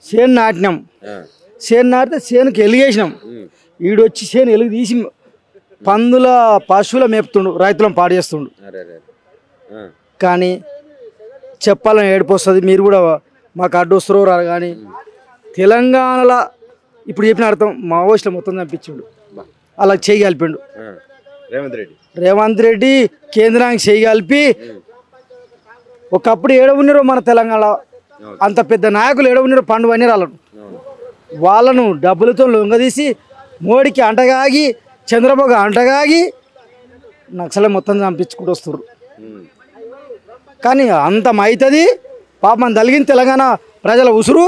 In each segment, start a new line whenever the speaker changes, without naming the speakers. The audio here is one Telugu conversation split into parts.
చేను నాటినాం, చేను నాటితే చేనుకి ఎలుగేసినాం. ఈడొచ్చి చేను ఎలుగు తీసి పందుల పశువుల మేపుతుండు, రైతులను పాడు చేస్తుండు. కానీ చెప్పాలని ఏడుపు వస్తుంది. మీరు కూడా మాకు అడ్డు వస్తారు రారు. కానీ తెలంగాణలో ఇప్పుడు చెప్పిన అర్థం మావోయిస్టులు మొత్తం చంపించిండు, అలా చేయగలిపిండు రేవంత్ రెడ్డి. కేంద్రానికి చేయగలిపి ఒకప్పుడు ఏడ ఉన్నారో మన తెలంగాణ అంత పెద్ద నాయకులు ఏడ ఉన్నారో పండు వన్నీరు వాళ్ళను డబ్బులతో లొంగదీసి మోడీకి అంటగాగి చంద్రబాబు అంటగాగి నక్సలే మొత్తం చంపించుకుంటూ వస్తున్నారు. కానీ అంతమవుతుంది పాపం తలిగిన తెలంగాణ ప్రజల ఉసురు.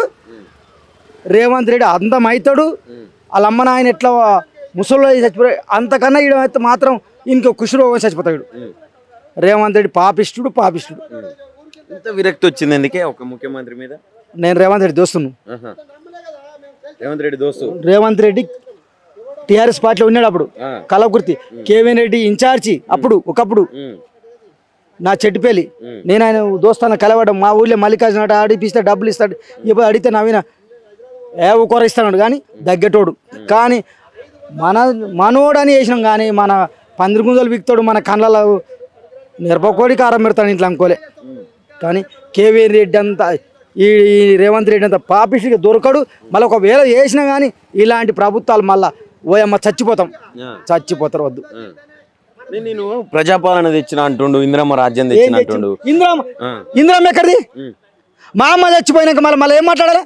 రేవంత్ రెడ్డి అంతమవుతాడు. వాళ్ళ అమ్మ నాయన ఎట్లా ముసలిలో చచ్చిపోయి అంతకన్నా ఈడమైతే మాత్రం ఇంకో కుషురోగం చచ్చిపోతాడు. రేవంత్ రెడ్డి పాపిష్టుడు.
ఇంత విరక్తి వచ్చింది ఎందుకే ఒక ముఖ్యమంత్రి మీద?
నేను రేవంత్ రెడ్డి దోస్తును. రేవంత్ రెడ్డి టీఆర్ఎస్ పార్టీలో ఉన్నాడు అప్పుడు, కలవకుర్తి కేవీఎన్ రెడ్డి ఇన్ఛార్జి అప్పుడు. ఒకప్పుడు నా చెట్టుపల్లి నేను ఆయన దోస్తాను కలవడం. మా ఊళ్ళో మల్లికార్జున ఆడిపిస్తే డబ్బులు ఇస్తాడు, ఇప్పుడు అడిగితే నవీన కూర ఇస్తాడు. కానీ దగ్గటోడు. కానీ మనోడు అని వేసినాం. కానీ మన పందిరి గుంజలు బిక్తాడు, మన కళ్ళలో మిరపకోడి కారం పెడతాడు ఇంట్లో అనుకోలే. కానీ కేవీఎన్ రెడ్డి అంతా ఈ రేవంత్ రెడ్డి అంతా పాపిష్టిగా దొరకడు. మళ్ళీ ఒకవేళ వేసినా కానీ ఇలాంటి ప్రభుత్వాలు మళ్ళా ఓయమ్మ చచ్చిపోతారు. వద్దు.
నేను ప్రజాపాలన తెచ్చిన అంటుండు, ఇందిరమ్మ రాజ్యం తెచ్చిన అంటుండు.
ఇందిరమ్మ ఎక్కడిది? మా అమ్మ చచ్చిపోయినాక మళ్ళీ ఏం మాట్లాడాలి?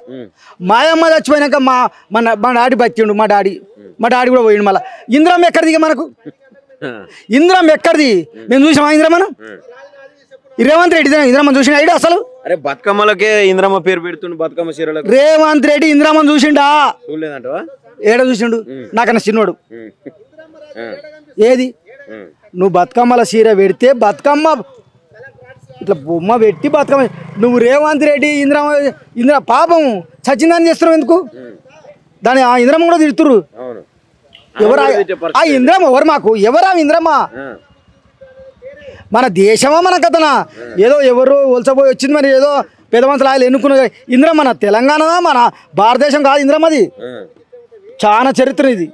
మా అమ్మ చచ్చిపోయినాక మా డాడీ బతికిండు. మా డాడీ కూడా పోయిండు. మళ్ళీ ఇందిరమ్మ ఎక్కడిది? మనకు ఇందిరమ్మ ఎక్కడిది? మేము చూసామా ఇందిరమ్మను? రేవంత్ రెడ్డి ఇందిరమ్మ చూసిన ఐడి అసలు?
అరే బతుకమ్మలకే ఇందిరమ్మ పేరు పెడుతుండు, బతుకమ్మ చీరలకు.
రేవంత్ రెడ్డి ఇందిరమ్మను చూసిండా?
చూడలేదంటవా?
ఏడ చూసిండు? నాకన్నా చిన్నోడు. ఏది నువ్వు బతుకమ్మల చీర పెడితే బతుకమ్మ ఇట్లా బొమ్మ పెట్టి బతుకమ్మ, నువ్వు రేవంత్ రెడ్డి ఇందిర పాపం చచ్చిందని చేస్తున్నావు ఎందుకు? దాని ఆ ఇందిరమ్మ కూడా తిడుతురు. ఎవరు ఆ ఇందిరమ్మ? ఎవరు మాకు ఎవరా ఇందిరమ్మ? మన దేశమా మన కథనా? ఏదో ఎవరు వలసపోయి వచ్చింది మరి, ఏదో పెద్ద మనుషులు ఆయన ఎన్నుకున్న ఇందిరమ్మ. మన తెలంగాణ మన భారతదేశం కాదు ఇందిరమ్మది. చాలా చరిత్ర ఇది.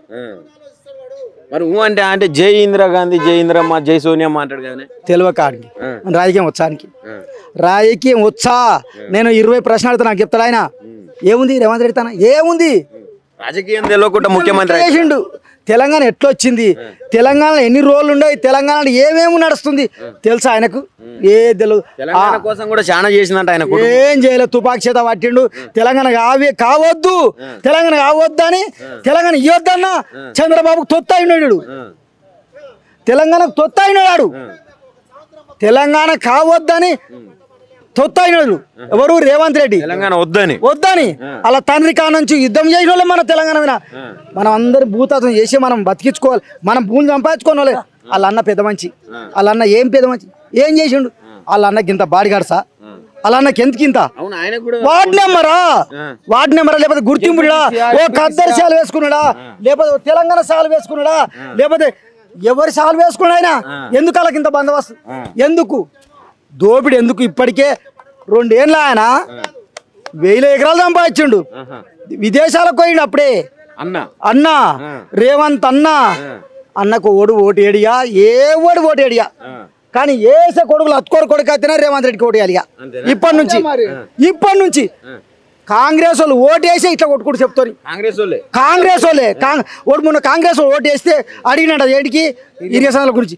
మరి అంటే జై ఇందిరాగాంధీ, జై ఇందిరమ్మ, జై సోనియమ్మ అంటాడు కానీ
తెలియక ఆడికి రాజకీయం వచ్చానికి. రాజకీయం వచ్చా నేను 20 ప్రశ్నలు అడుగుతా, నాకు చెప్తాడు ఆయన. ఏముంది రేవంత్ రెడ్డి తన ఏముంది?
రాజకీయం తెలియకుండా ముఖ్యమంత్రి
చేసిండు. తెలంగాణ ఎట్లా వచ్చింది, తెలంగాణలో ఎన్ని రోజులు ఉన్నాయి, తెలంగాణలో ఏమేమి నడుస్తుంది తెలుసా ఆయనకు? ఏ తెలియదు.
తెలంగాణ కోసం కూడా చాలా చేసిందంట ఆయన.
ఏం చేయలేదు, తుపాకీ చేత పట్టిండు. తెలంగాణ కావద్దు, తెలంగాణ కావద్దని, తెలంగాణ ఇవ్వద్దన్న చంద్రబాబుకు తొత్తాయినాడు. తెలంగాణకు తొత్తాయినాడు. తెలంగాణ కావద్దని తొత్తాయినాడు ఎవరు? రేవంత్ రెడ్డి.
తెలంగాణ వద్దని
అలా తండ్రి కా నుంచి యుద్ధం చేసిన వాళ్ళే మన తెలంగాణ మీద. మనం అందరి భూతాతం చేసి మనం బతికించుకోవాలి, మనం భూమి సంపాదించుకోని వాళ్ళే. వాళ్ళ అన్న పెద్ద మంచి, వాళ్ళ అన్న ఏం పెద్ద మంచి ఏం చేసిండు? వాళ్ళ అన్నకి ఇంత బాడిగాడుసా? వాళ్ళ అన్నకి ఎందుకింత వార్డు నెంబరా లేకపోతే గుర్తింపుడా? ఓ ఖద్దరు సాలు వేసుకున్నాడా? లేకపోతే తెలంగాణ సాలు వేసుకున్నాడా? లేకపోతే ఎవరి సాలు వేసుకున్నాడు ఆయన? ఎందుకు వాళ్ళకి ఇంత బందోబస్తు? ఎందుకు దోపిడి? ఎందుకు? ఇప్పటికే 2 ఏళ్ళ ఆయన 1000 ఎకరాలు సంపాదించిండు, విదేశాలకు పోయిండు. అప్పుడే అన్న రేవంత్ అన్నకు ఓటు ఏడియా? ఏ ఓటు ఏడియా? కానీ ఏసే కొడుకులు అత్తుకోరు కొడుకు అయితేనే రేవంత్ రెడ్డికి ఓటు వేయాలి. ఇప్పటి నుంచి కాంగ్రెస్ వాళ్ళు ఓటు వేసి ఇట్లా కొట్టుకుంటూ చెప్తారు. కాంగ్రెస్ వాళ్ళే మొన్న కాంగ్రెస్ వాళ్ళు ఓటు వేస్తే అడిగినాడు ఏంటికి ఇరిగేషన్ల గురించి.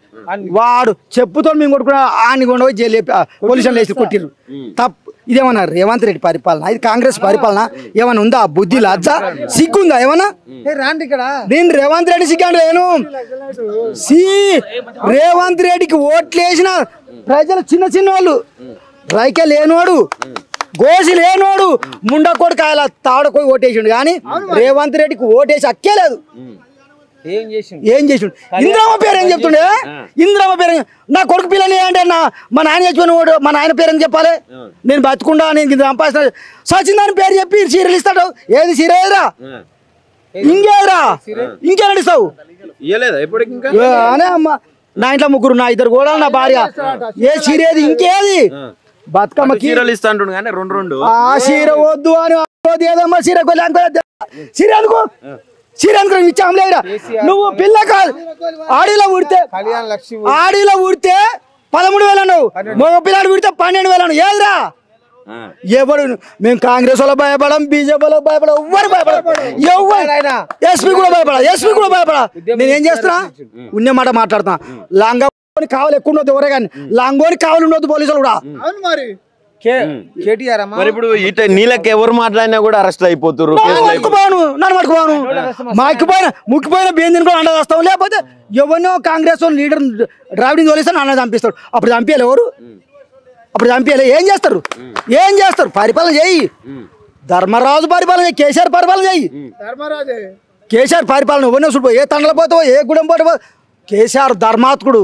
వాడు చెప్పుతో మేము కొట్టుకున్నా ఆని కొండ పోయి జైలు పోలీసులు వేసి కొట్టిర్రు. తప్పు. ఇదేమన్నా రేవంత్ రెడ్డి పరిపాలన? ఇది కాంగ్రెస్ పరిపాలన? ఏమన్నా ఉందా? బుద్ధి లజ్జ సిగ్గుందా ఏమన్నా? నేను రేవంత్ రెడ్డి సిగ్గాను లేను. రేవంత్ రెడ్డికి ఓట్లు వేసిన ప్రజలు చిన్న వాళ్ళు, రైకే లేనోడు, గోసి లేనోడు, ముండ కొడుకాయల తాడుకోయి ఓటేసిండు. కానీ రేవంత్ రెడ్డికి ఓటేసి అక్కే లేదు. ఏం చేసిండు? ఇందిరమ్మ పేరు ఏం చెప్తుండే? ఇందిరమ్మ పేరు నా కొడుకు పిల్లని అంటే మా నాయన చచ్చిపోయిన మా నాయన పేరు అని చెప్పాలి. నేను బతుకుండా నేను సంపాదించిన సచిందాని పేరు చెప్పి సీరియల్ ఇస్తాడు. ఏది సీరియల్రా? ఇంకేరా ఇంకే నడిస్తావు అనే అమ్మ. నా ఇంట్లో 3, నా 2 కూడా నా భార్య. ఏ సీరియల్ ఇంకేది? బతుకమ్మ చీరలు ఇస్తా అంటుండు కానీ 2 ఆ చీర వద్దు అని ఏదమ్మా సిరెందుకు ఇచ్చాంలే నువ్వు పిల్ల కాదు ఆడిలో ఉడితే 13,000 అన్నావు మగ పిల్లాడు ఉడితే 12,000 ఏదిరా ఎవరు మేము కాంగ్రెస్ వాళ్ళ భయపడం బీజేపీ వాళ్ళ భయపడ ఎవ్వరు భయపడ ఎస్పీ కూడా భయపడ నేనేం చేస్తున్నా ఉన్న మాట మాట్లాడుతున్నా లాంగోని కావాలి ఎక్కువ ఉండొద్దు ఎవరే కానీ లాంగోని కావాలి ఉండొద్దు పోలీసులు కూడా
కేటీఆర్
మరి ఇప్పుడు ఇట నీళ్ళకి ఎవరు మాట్లాడినా కూడా అరెస్ట్ అయిపోతారు
ముక్కిపోయిన బేందిని కూడా అండ చేస్తాం లేకపోతే ఎవరినో కాంగ్రెస్ లీడర్ ద్రావిడిని తోలిస్తాను అన్న చంపిస్తాడు అప్పుడు చంపేయాలి ఎవరు అప్పుడు చంపేయాలి ఏం చేస్తారు పరిపాలన చేయి ధర్మరాజు పరిపాలన చేయి కేసీఆర్ పరిపాలన చేయి కేసీఆర్ పరిపాలన ఎవరినో చూడిపో ఏ తండల పోతావో ఏ గుడం పోతావో కేసీఆర్ ధర్మాత్కుడు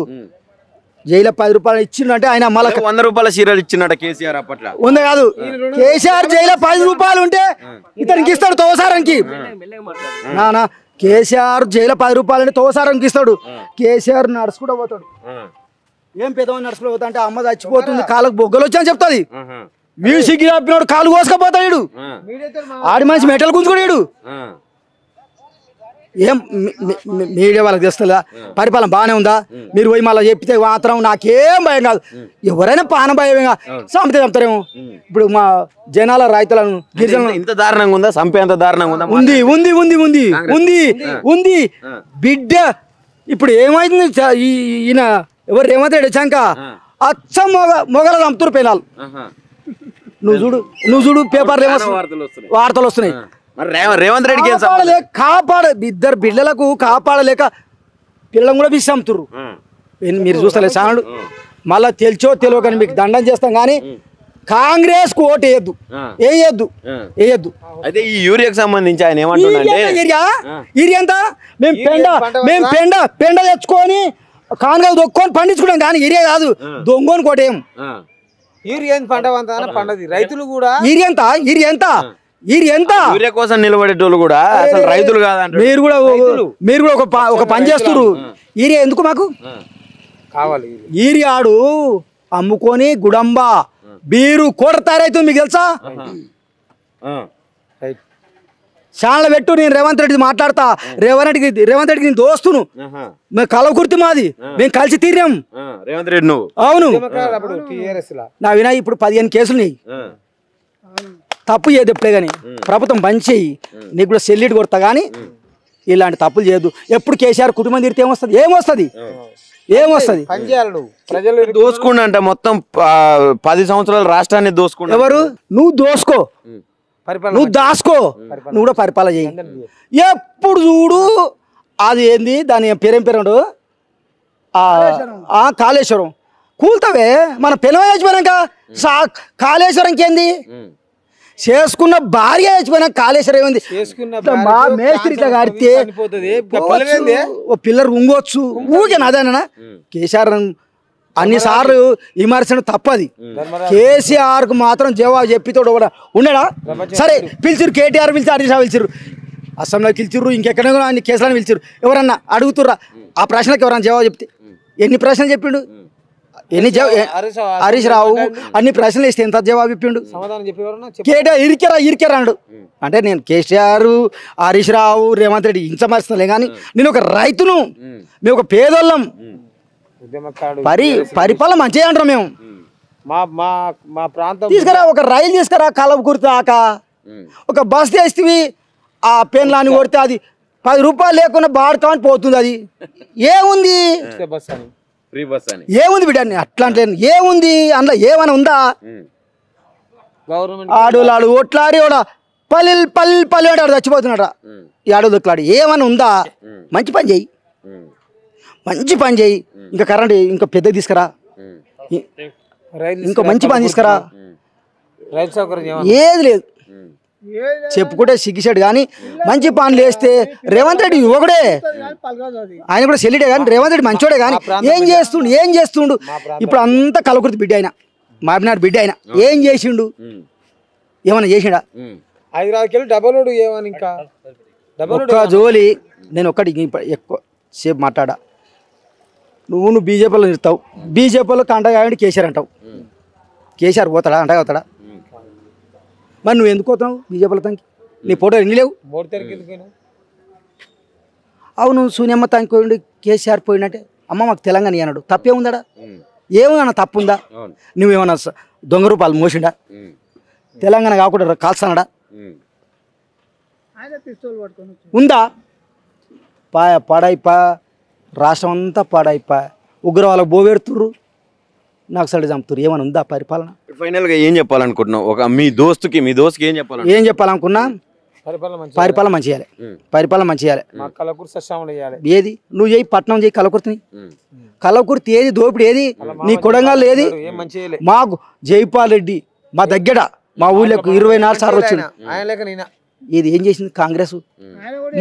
జైలు 10 రూపాయలు ఇచ్చిండంటే ఆయన మళ్ళీ
100 రూపాయల చీరలు ఇచ్చినట్ట కేసీఆర్ అప్పట్లో
ఉంది కాదు కేసీఆర్ జైలు 10 రూపాయలు ఉంటే ఇతనికి ఇస్తాడు తోసారానికి నానా కేసీఆర్ జైలు 10 రూపాయలు అంటే తోసారానికి ఇస్తాడు కేసీఆర్ నడుచుకుంటూ పోతాడు ఏం పెద్దవాళ్ళు నడుచుకుంటూ పోతా అంటే అమ్మ చచ్చిపోతుంది కాళ్ళకు బొగ్గలు వచ్చి అని చెప్తుంది మ్యూజిక్ ఆపినోడు కాలు కోసుకపోతాడు ఆడి మనిషి మెటల్ గుంజుకున్నాడు ఏం మీడియా వాళ్ళకి తెస్తుందా పరిపాలన బాగానే ఉందా మీరు పోయి మళ్ళీ చెప్తే మాత్రం నాకేం భయం కాదు ఎవరైనా పాన భయంగా చంపితే చంపుతారేమో ఇప్పుడు మా జనాల రైతులను గిరిజనులు
ఇంత దారుణంగా ఉందా చంపేంత దారుణంగా ఉందా
ఉంది బిడ్డ ఇప్పుడు ఏమైంది ఈయన ఎవరు రేవంత్ రెడ్డి వచ్చాక అచ్చం మొగల చంపుతారు పిల్లలు నువ్వు చూడు పేపర్లు వార్తలు వస్తున్నాయి
రేవంత్ రెడ్డికి
ఇద్దరు బిడ్డలకు కాపాడలేక పిల్లలను కూడా బిసి చంపుతుర్రు మీరు చూస్తలేదు చాలు మళ్ళా తెలిచో తెలియకని మీకు దండం చేస్తాం కానీ కాంగ్రెస్ కు ఓటు వేయద్దు
అయితే ఈ యూరియాకి సంబంధించి ఆయన ఏమంటున్నారంటే
యూరియా ఎంత మేము పెండ తెచ్చుకొని కాంగ్రెస్ దొక్కొని పండించుకున్నాం కానీ యూరియా కాదు దొంగని కోటేయం
యూరియా పండది రైతులు కూడా
యూరియా ఎంత
యూరియా కోసం నిలబడేటోళ్ళు కూడా అసలు రైతులు కాదంట
మీరు కూడా ఒక పని చేస్తున్నారు యూరియా ఎందుకు మాకు
కావాలి
యూరియాడు అమ్ముకొని గుడంబ బీరు కోట తయారైతుంది మీకు తెలుసా ఛానల్ పెట్టు నేను రేవంత్ రెడ్డి మాట్లాడతా రేవంత్ రెడ్డికి నేను దోస్తును మేము కలవకుర్తి మాది మేము కలిసి తీరాం
రేవంత్ రెడ్డి నువ్వు
అవును నా వినాయి ఇప్పుడు 15 కేసులు నెయ్యి తప్పు చేయదు ఎప్పుడే కానీ ప్రభుత్వం బంద్ చెయ్యి నీకు కూడా సెల్లిట్ కొడతా కానీ ఇలాంటి తప్పులు చేయొద్దు ఎప్పుడు కేసీఆర్ కుటుంబం తిరిగితే ఏమొస్తుంది
ప్రజలు
దోసుకుండంట మొత్తం 10 సంవత్సరాలు రాష్ట్రాన్ని దోసుకుంటా
ఎవరు నువ్వు దోసుకో నువ్వు దాసుకో నువ్వు కూడా పరిపాలన చేయి ఎప్పుడు చూడు అది ఏంది దాని పేరు కాళేశ్వరం కూల్తావే మన పిల్లలు చచ్చిపోయినాక కాళేశ్వరంకి ఏంది చేసుకున్న భార్య చచ్చిపోయినా కాళేశ్వరం ఏమైంది మా మేస్త్రి ఇట్లా కడితే ఓ పిల్లలు ఉంగొచ్చు ఊరికేనా అదేనా కేసీఆర్ అన్ని సార్లు విమర్శన తప్పది కేసీఆర్ కు మాత్రం జవాబు చెప్పితోడు ఉన్నాడా సరే పిలిచిరు కేటీఆర్ పిలిచి హరీష్ రావు పిలిచిరు అసెంబ్లీకి పిలిచిర్రు ఇంకెక్కడ అన్ని కేసులను పిలిచిరు ఎవరన్నా అడుగుతుర్రా ఆ ప్రశ్నకి ఎవరన్నా జవాబు చెప్తే ఎన్ని ప్రశ్నలు చెప్పిండు హరీష్ రావు అన్ని ప్రశ్నలు ఇస్తే ఎంత జవాబు చెప్పిండు కేటీఆర్ ఇరికెరా అన్నాడు అంటే నేను కేసీఆర్ హరీష్ రావు రేవంత్ రెడ్డి ఇంచమర్చలే కానీ నేను ఒక రైతును మేము ఒక పేదోళ్ళం పరిపాలన మంచిగా అంటారు మేము
మా ప్రాంతం
తీసుకురా ఒక రైలు తీసుకురా కలవకుర్తి దాకా ఒక బస్ తెస్తే ఆ పెన్లాని కొడితే అది 10 రూపాయలు లేకుండా బాడుతామని పోతుంది అది ఏముంది ఏముంది బిడ్డ అట్లాంటి ఏముంది అందులో ఏమైనా ఉందా ఆడోలాడు ఒట్లాడి పల్లి ఆడు చచ్చిపోతున్నాడు ఈ ఆడోళ్ళు ఒట్లాడి ఏమైనా ఉందా మంచి పని చెయ్యి ఇంకా కరెంట్ ఇంకా పెద్ద తీసుకురా ఇంకా మంచి పని తీసుకురా ఏది లేదు చెప్పుకుంటే సిగ్గిసాడు కానీ మంచి పనులు వేస్తే రేవంత్ రెడ్డి యువకుడే ఆయన కూడా సెల్లిడే కానీ రేవంత్ రెడ్డి మంచోడే కానీ ఏం చేస్తుండు ఇప్పుడు అంతా కలకృతి బిడ్డ అయినా మామినాడు బిడ్డ అయినా ఏం చేసిండు ఏమన్నా చేసిండా
5 కిలో డబల్ ఏమని ఇంకా
ఒక్క జోలి నేను ఒక్కటి ఎక్కువ సేపు మాట్లాడా నువ్వు బీజేపీలో ఇస్తావు బీజేపీలో అంటగా కేసీఆర్ అంటావు కేసీఆర్ పోతాడా అంటగా అవుతాడా మరి నువ్వు ఎందుకు పోతావు బీజేపీల తంకి నీ ఫోటో ఎన్ని లేవు
మోడీ తెరకి ఎందుకు పోయినావు?
అవును సూనియమ్మ తంకి పోయిండు కేసీఆర్ పోయిండంటే అమ్మ మాకు తెలంగాణ అన్నాడు తప్పే ఉందాడా ఏమన్నా తప్పు ఉందా నువ్వేమన్నా దొంగ రూపాయలు మోసిండా తెలంగాణ కాకుండా కాల్స్తాడా ఉందా పాడైపా రాష్ట్రం అంతా పాడైపా ఉగ్రవాళ్ళకు బోబెడుతుర్రు నాకు సైడ్ చంపుతుర్రు ఏమైనా ఉందా పరిపాలన
ఫైనల్గా ఏం చెప్పాలనుకుంటున్నావు ఒక మీ దోస్తుకి ఏం చెప్పాలి
ఏం చెప్పాలనుకున్నా పరిపాలన మంచి చేయాలి పరిపాలన మంచి చేయాలి
మా కలకూరు సస్యామలు చేయాలి.
ఏది నువ్వు చేయి పట్నం చేయి కలకుర్తిని కలకుర్తి ఏది దోపిడి ఏది నీ కొడంగల్ ఏది
ఏం మంచి చేయలే.
మాకు జైపాల్ రెడ్డి మా దగ్గర మా ఊళ్ళకు 24 సార్లు వచ్చింది
ఆయన లేక నేనా
ఇది ఏం చేసింది కాంగ్రెస్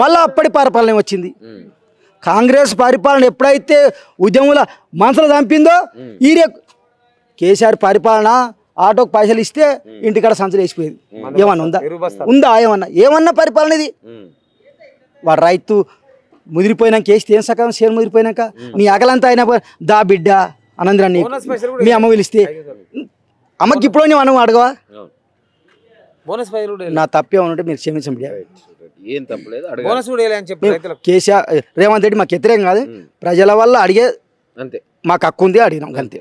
మళ్ళీ అప్పటి పరిపాలన వచ్చింది కాంగ్రెస్ పరిపాలన ఎప్పుడైతే ఉద్యమంలో మనసులో చంపిందో ఈరే కేసీఆర్ పరిపాలన ఆటోకి పైసలు ఇస్తే ఇంటికాడ సంచులు వేసిపోయేది ఏమన్నా ఉందా ఏమన్నా పరిపాలన ఇది వాడు రైతు ముదిరిపోయినాక వేస్తే ఏం సగం షేర్ ముదిరిపోయినాక నీ అగలంతా అయినా దా బిడ్డ అనందరాన్ని మీ అమ్మ పిలిస్తే అమ్మకి ఇప్పుడు నువ్వు అడగవా
బోనస్ పైసలు కూడా
నా తప్పే ఉంటే మీరు క్షమించండి
ఏం తప్పలేదు
బోనస్ కూడా వేయాలి అని చెప్పి రైతులకు.
కేసీఆర్ రేవంత్ రెడ్డి మాకు వ్యతిరేకం కాదు ప్రజల వల్ల అడిగే
అంతే
మాకు హక్కు ఉంది అడిగినాం అంతే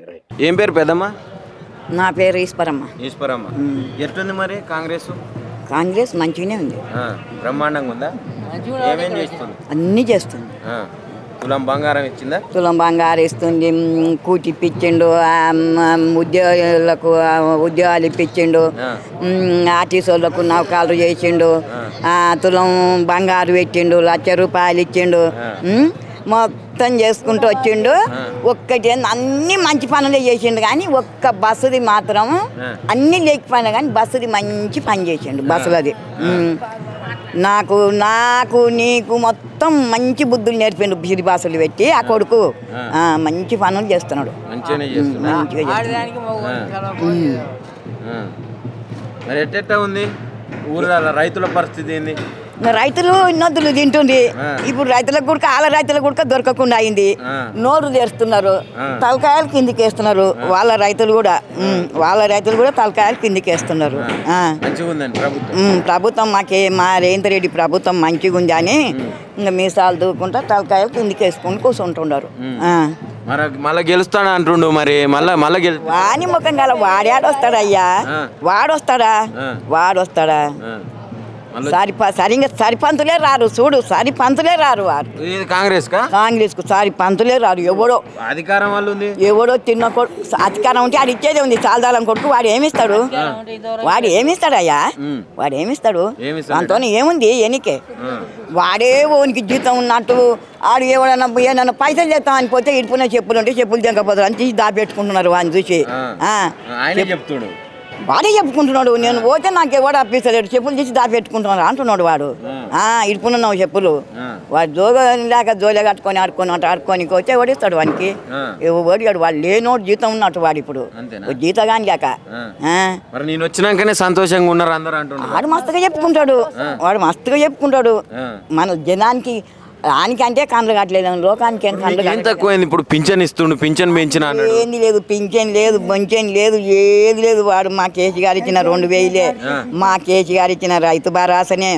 ఏం పేరు పెద్దమ్మ
నా పేరు ఈశ్వరమ్మ.
ఈశ్వరమ్మ ఎట్లుంది మరి
కాంగ్రెస్ మంచిగానే ఉంది,
బ్రహ్మాండంగా ఉందా ఏమేం చేస్తుంది
అన్నీ చేస్తుంది.
తులం బంగారం ఇచ్చిందా
తులం బంగారు ఇస్తుంది, కూటి ఇప్పించిండు, ఉద్యోగులకు ఉద్యోగాలు ఇప్పించిండు, ఆర్టీసీ వాళ్ళకు నౌకాలు చేసిండు, తులం బంగారు పెట్టిండు, 1,00,000 రూపాయలు ఇచ్చిండు, మొత్తం చేసుకుంటూ వచ్చిండు. ఒక్కటి అన్ని మంచి పనులే చేసిండు కానీ ఒక్క బస్సుది మాత్రం అన్ని లేకపోయినా కానీ బస్సుది మంచి పని చేసిండు. బస్సులది నాకు నీకు మొత్తం మంచి బుద్ధులు నేర్పిండు. బిరి బాసులు పెట్టి ఆ కొడుకు మంచి పనులు చేస్తున్నాడు. మంచిగా
ఉంది ఊర్ల రైతుల పరిస్థితి ఏంది?
రైతులు ఇన్నొద్దులు తింటుంది. ఇప్పుడు రైతులకు కూడా ఆల రైతులకు కూడా దొరకకుండా అయింది. నోరు తెరుస్తున్నారు, తలకాయలు కిందికి వేస్తున్నారు. వాళ్ళ రైతులు కూడా తలకాయలు కిందికి వేస్తున్నారు. ప్రభుత్వం మా రేవంత్ రెడ్డి ప్రభుత్వం మంచిగా ఉంది అని ఇంకా మీసాలు దూకుంటా తలకాయలు కిందికి వేసుకొని కూర్చుంటున్నారు.
మళ్ళీ గెలుస్తాడా అంటుండు. మరి మళ్ళీ
వాని ముఖం గల వాడొస్తాడయ్యా, వాడొస్తాడా సరిపంతులే రారు. చూడు సరిపంతులే రారు. వారు కాంగ్రెస్ కు సరిపంతులే రారు. ఎవడో
అధికారం వాళ్ళు
ఎవడో తిన్న కొడుకు అధికారం ఉంటే అది ఇచ్చేదే ఉంది. చాలదాలం కొడుకు వాడు ఏమిస్తాడు? అయ్యా వాడు ఏమిస్తాడు? దాంతో ఏముంది ఎన్నికే? వాడే ఓనికి జీతం ఉన్నట్టు ఆడు ఏమన్నా పైసలు చేస్తామని పోతే ఇడుపున చెప్పులు ఉంటే చెప్పులు తెంకపోతారు అని తీసి దాపెట్టుకుంటున్నారు. వాడిని చూసి వాడే చెప్పుకుంటున్నాడు. నేను పోతే నాకు ఎవడు అప్పిస్తలేడు, చెప్పులు తీసి దాపెట్టుకుంటున్నాడు అంటున్నాడు వాడు. ఇడుపునున్నావు చెప్పులు. వాడు జోలే కట్టుకొని ఆడుకొని వచ్చే ఓడిస్తాడు వానికి. ఓడిగాడు వాడు లేనోడు జీతం ఉన్నట్టు వాడు ఇప్పుడు జీతగాని లేక.
నేను వచ్చినాకనే సంతోషంగా ఉన్నారు అందరూ అంటున్నారు.
వాడు మస్తుగా చెప్పుకుంటాడు. మన జనానికి దానికంటే కండ్లు కట్టలేదు, లోకానికి ఏం కండ్లు
తక్కువైంది. ఇప్పుడు పింఛన్ ఇస్తుండు, పింఛన్ పెంచిన
ఏంది లేదు, పింఛన్ లేదు, బొంచన్ లేదు, ఏది లేదు. వాడు మా కేసీఆర్ ఇచ్చిన 2,000, మా కేసీఆర్ ఇచ్చిన రైతు భరోసానే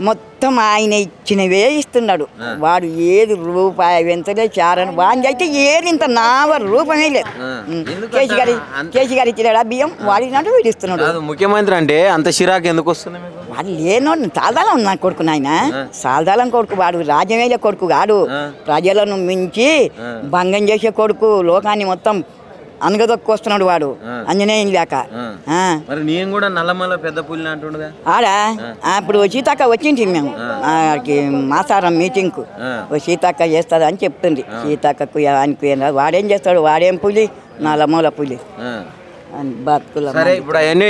మొత్తం ఆయన ఇచ్చినవే ఇస్తున్నాడు. వాడు ఏది రూపాయి వెంతలే చారని వాడిని అయితే ఏది ఇంత రూపమే లేదు. కేసీఆర్ ఇచ్చినాడు ఆ బియ్యం వాడినట్టు వీడు ఇస్తున్నాడు.
ముఖ్యమంత్రి అంటే అంత చిరాకు ఎందుకు వస్తుంది?
వాడు లేనోడు సాల్దాలం నా కొడుకు. నాయన సాల్దాలం కొడుకు వాడు, రాజ్యమేలే కొడుకు కాడు. ప్రజలను మించి భంగం చేసే కొడుకు, లోకాన్ని మొత్తం అనగదొక్కొస్తున్నాడు వాడు అంజనేయం లేక.
నేను కూడా నల్లమల్ల పెద్ద పుల్లి అంటుండగా
ఆడా ఇప్పుడు సీతక్క వచ్చింది మేము మాసారం మీటింగ్ కు. సీతక్క చేస్తుంది అని చెప్తుంది. సీతక్కకు వాడేం చేస్తాడు? వాడేం పులి? నల్లమూల పులి.
సరే ఇప్పుడు అవన్నీ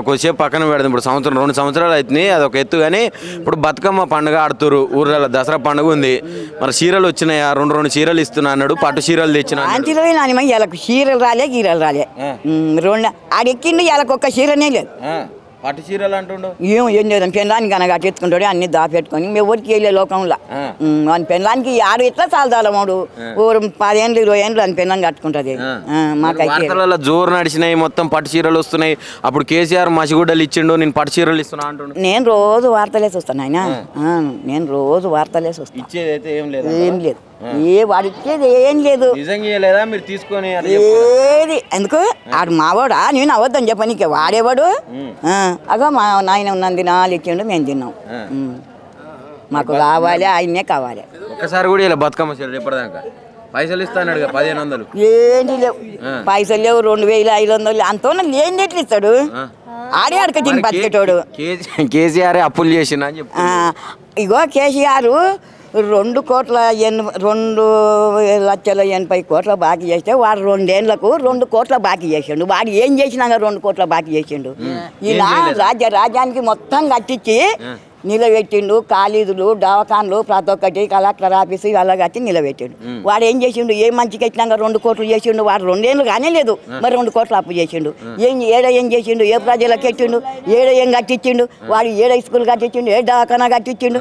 కొద్దిసేపు పక్కన పెడదాం. ఇప్పుడు 2 సంవత్సరాలు అవుతుంది, అదొక ఎత్తు. కానీ ఇప్పుడు బతుకమ్మ పండుగ ఆడుతురు ఊర్లలో, దసరా పండుగ ఉంది. మరి చీరలు వచ్చినాయా? 2 చీరలు ఇస్తున్నా అన్నాడు. పట్టు చీరలు తెచ్చిన
చీరలు రాలే, గీరలు రాలే. ఆడెక్కిండు ఇలాగ ఒక్క చీరనే లేదు.
పట్టు చీరలు అంటుండు
ఏం చేద్దాం పెళ్ళానికి కనుక కట్టించుకుంటాడు అన్ని దాపెట్టుకొని మేము ఎవరికి వెళ్ళే లోకంలో వాని పెళ్ళానికి ఆడు ఎట్లా చాలు వాడు 10 ఏళ్ళు 20 ఏళ్ళు అని పెళ్ళాన్ని కట్టుకుంటది మాకైతే
వార్తలలో జోరు నడిచినాయి మొత్తం పట్టు చీరలు వస్తున్నాయి అప్పుడు కేసీఆర్ మసిగుడ్డలు ఇచ్చిండు నేను పట్టు చీరలు ఇస్తున్నా అంటుండు
నేను రోజు వార్తలే చూస్తాను ఆయన నేను రోజు వార్తలే చూస్తాను
ఇచ్చేది అయితే ఏం లేదు
ఏం లేదు వాడు ఇచ్చేది ఏం లేదు
నిజంగా లేదా మీరు తీసుకొని
ఏది ఎందుకు ఆడు మావాడా నేను అవద్దని చెప్ప నీకే వాడేవాడు అగో మా నాయన ఉన్నది నాలు ఇచ్చిండు మేము తిన్నాం మాకు కావాలి ఆయన్నే కావాలి
ఒక్కసారి కూడా ఇలా బతుకమ్మ చీరలు ఎప్పటిదాకా పైసలు ఇస్తాడు 1500
ఏంటి లేవు పైసలు లేవు 2500 అంత లేని ఎట్లు ఇస్తాడు ఆడే అడక తిని బతికేటోడు
కేసీఆర్ అప్పులు చేసిన అని చెప్పి
ఇగో కేసీఆర్ 2,80,80,000 కోట్ల బాకీ చేస్తే వాడు 2 ఏళ్లకు 2 కోట్ల బాకీ చేసిండు వాడు ఏం చేసినాక 2 కోట్ల బాకీ చేసిండు ఈయన రాజ్యానికి మొత్తం కట్టించి నిలబెట్టిండు కాలేజీలు దవాఖాన్లు ప్రతి ఒక్కటి కలెక్టర్ ఆఫీసు అలా కట్టి నిలబెట్టిండు వాడు ఏం చేసిండు ఏ మంచికి వచ్చినాక 2 కోట్లు చేసిండు వాడు 2 ఏళ్ళు కానీ లేదు మరి 2 కోట్లు అప్పు చేసిండు ఏం చేసిండు ఏ ప్రజలకు ఎట్టిండు ఏం కట్టించిండు వాడు స్కూల్ కట్టించిండు ఏ దవాఖానా కట్టించిండు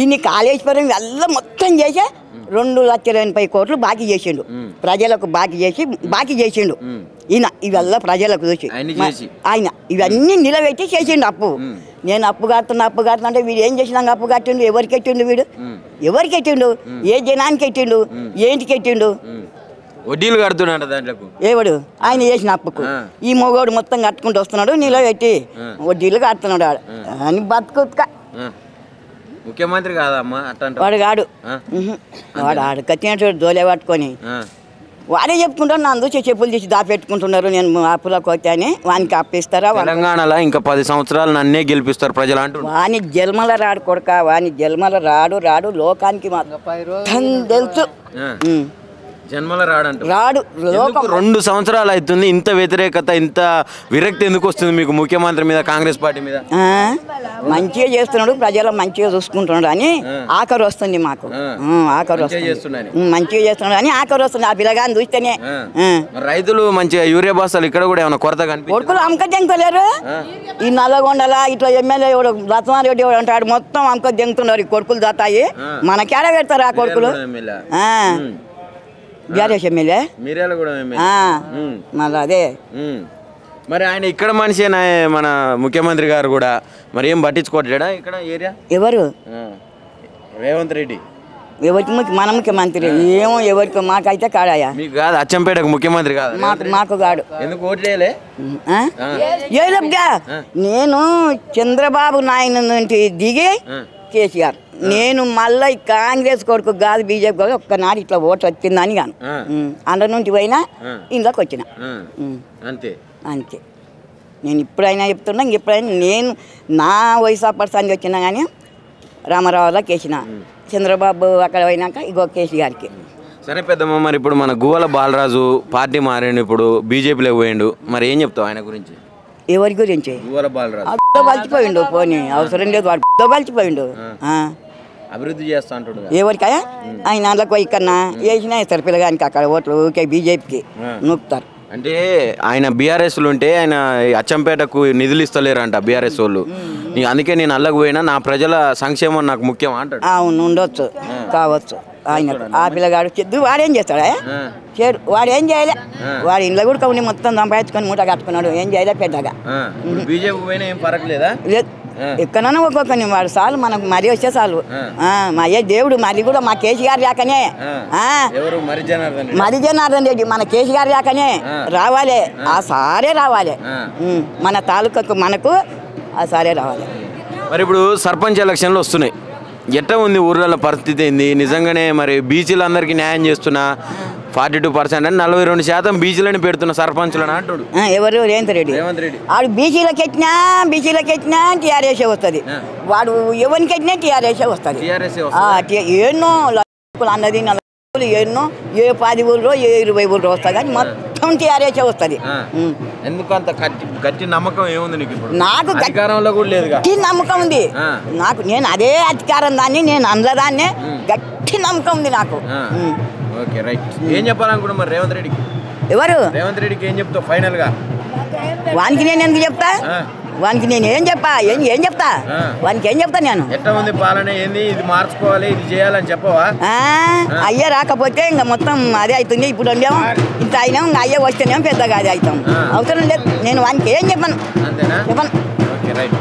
ఇన్ని కాళేశ్వరం ఎల్ల మొత్తం చేసే 2,80,000 కోట్లు బాకీ చేసిండు ప్రజలకు బాకీ చేసిండు ఈయన ఇవల్ల ప్రజలకు చూసి ఆయన ఇవన్నీ నిలబెట్టి చేసిండు అప్పు నేను అప్పు కడుతున్నా అంటే వీడు ఏం చేసినాక అప్పు కట్టిండు ఎవరికి ఎట్టిండు వీడు ఎవరికి ఎట్టిండు ఏ జనానికి ఎట్టిండు ఏంటికి ఎట్టిండు
వడ్డీలు కడుతున్నాడు దాంట్లో
ఏవాడు ఆయన చేసిన అప్పుకు ఈ మొగోడు మొత్తం కట్టుకుంటూ వస్తున్నాడు నిలబెట్టి వడ్డీలు కడుతున్నాడు అని బతుకుతుక
ముఖ్యమంత్రి కాదమ్మా అట్లా
వాడు కాడు వాడు ఆడు కట్టినట్టు దోలే పట్టుకొని వాడే చెప్పుకుంటారు నన్ను చూసి చెప్పులు తీసి దాపెట్టుకుంటున్నారు నేను అప్పులకు వచ్చా అని వానికి అప్పిస్తారా
తెలంగాణలో ఇంకా 10 సంవత్సరాలు నన్నే గెలిపిస్తారు ప్రజలు అంటారు వాని
జన్మల రాడు కొడుక వాని జన్మల రాడు లోకానికి మాత్రం తెలుసు
జన్మల
రాడు
2 సంవత్సరాలు అవుతుంది ఇంత వ్యతిరేకత ఇంత విరక్తి ఎందుకు వస్తుంది మీకు ముఖ్యమంత్రి మీద కాంగ్రెస్ పార్టీ మీద
మంచిగా చేస్తున్నాడు ప్రజలు మంచిగా చూసుకుంటున్నాడు అని ఆఖరు వస్తుంది మాకు ఆఖరు వస్తుంది మంచిగా చేస్తున్నాడు అని ఆఖరు వస్తుంది ఆ పిల్లగాని చూస్తేనే
రైతులు మంచిగా యూరియా బస్తాలు ఇక్కడ కూడా ఏమైనా కొరత
కొడుకులు అమ్మక దెంగలేరు ఈ నల్లగొండల ఇట్లా ఎమ్మెల్యే రత్నారెడ్డి అంటాడు మొత్తం అమ్మక దెంగుతున్నారు ఈ కొడుకులు దాతాయి మనకేడ పెడతారు ఆ కొడుకులు బీఆర్ఎస్ ఎమ్మెల్యే మళ్ళీ అదే
మరి ఆయన ఇక్కడ మనిషి మన ముఖ్యమంత్రి గారు కూడా మరి ఏం పట్టించుకోవట్లేడా ఇక్కడ ఏరియా
ఎవరు
రేవంత్ రెడ్డి
ఎవరికి మన ముఖ్యమంత్రి ఏమో ఎవరికి మాకైతే కాడాయా
మీకు కాదు అచ్చంపేటకు ముఖ్యమంత్రి కాదు
మాకు కాడు
ఎందుకు ఓట్లేలే
నేను చంద్రబాబు నాయుడు నుండి దిగి కేసీఆర్ నేను మళ్ళీ కాంగ్రెస్ కొడుకు కాదు బీజేపీ కొడుకు ఒక్కనాడు ఇట్లా ఓటు వచ్చిందని కాను అందరి నుండి పోయినా ఇంట్లోకి వచ్చిన
అంతే
అంతే నేను ఇప్పుడైనా చెప్తున్నా ఎప్పుడైనా నేను నా వయసు పర్సెంట్ వచ్చినా కానీ రామారావులోకి వేసిన చంద్రబాబు అక్కడ పోయినాక ఇగో కేసీఆర్కి
సరే పెద్దమ్మ మరి ఇప్పుడు మన గువ్వల బాలరాజు పార్టీ మారిండు ఇప్పుడు బీజేపీలోకి పోయిండు మరి ఏం చెప్తావు ఆయన గురించి
ఎవరి గురించి బలిచిపోయిండు పోనీ అవసరం లేదు వాడు బలిచిపోయిండు
అభివృద్ధి చేస్తా అంటాడు
ఎవరికాయా ఆయన అందులోకి ఇక్కడ వేసినా ఇస్తారు పిల్లగానికి అక్కడ ఓట్లు ఊరికే బీజేపీకి నొక్కుతారు
అంటే ఆయన బీఆర్ఎస్లు ఉంటే ఆయన అచ్చంపేటకు నిధులు ఇస్తలేరంట బీఆర్ఎస్ వాళ్ళు అందుకే నేను అల్లకు పోయినా నా ప్రజల సంక్షేమం నాకు ముఖ్యం అంటాడు
అవును ఉండొచ్చు కావచ్చు ఆయన ఆ పిల్లగాడు చెద్దు వాడేం చేస్తాడా చేడు వాడు ఏం చేయలే వాడు ఇంట్లో కూడా కౌని మొత్తం సంపాదించుకొని మూట కట్టుకున్నాడు ఏం చేయలే పెద్దగా లేదు ఎక్కడన్నా ఒక్కొక్కని వాడు చాలు మనకు మరీ వచ్చే చాలు మా అయ్యే దేవుడు మరి కూడా మా కేసీఆర్ లేకనే మరి జనార్దన్ రెడ్డి మన కేసీఆర్ లేకనే రావాలి ఆ సారే రావాలి మన తాలూకాకు మనకు ఆ సారే రావాలి
మరి ఇప్పుడు సర్పంచ్ ఎలక్షన్లు వస్తున్నాయి ఎట్లా ఉంది ఊర్లలో పరిస్థితి ఏంది నిజంగానే మరి బీసీలందరికీ న్యాయం చేస్తున్నా 42% అని 42% బీసీలని పెడుతున్న సర్పంచులను అంటాడు
ఎవరు రేవంత్ రెడ్డి వాడు బీసీలకు ఎట్టినా టీఆర్ఎస్ వస్తుంది వాడు ఎవరికి ఎట్టినా టీఆర్ఎస్ వస్తుంది ఎన్నో అన్నది ఎన్నో ఏ 10 ఊళ్ళో ఏ 20 ఊళ్ళో వస్తుంది కానీ మొత్తం టీఆర్ఎస్ వస్తుంది
ఎందుకంత గట్టి నమ్మకం ఏముంది నీకు
నాకు
అధికారంలో కూడా లేదు
గట్టి నమ్మకం ఉంది నాకు నేను అదే అధికారం దాన్ని నేను అందదాన్నే గట్టి నమ్మకం ఉంది నాకు
ఓకే రైట్ ఏం చెప్పాలనుకున్నా మరి రేవంత్ రెడ్డికి
ఎవరు
రేవంత్ రెడ్డికి ఏం చెప్తావు ఫైనల్ గా
వానికి నేను ఎందుకు చెప్తా వానికి నేను ఏం చెప్తా వానికి ఏం చెప్తా నేను
ఎట్లా ఉంది పాలన ఏంది ఇది మార్చుకోవాలి ఇది చేయాలని చెప్పవా
అయ్యే రాకపోతే ఇంకా మొత్తం అదే అవుతుంది ఇప్పుడు ఉండేమో ఇంత అయినా ఇంకా అయ్యే వస్తేనేమో పెద్దగా అది అవుతాం అవసరం లేదు నేను వానికి ఏం చెప్పను
అంతేనా
చెప్పను
ఓకే రైట్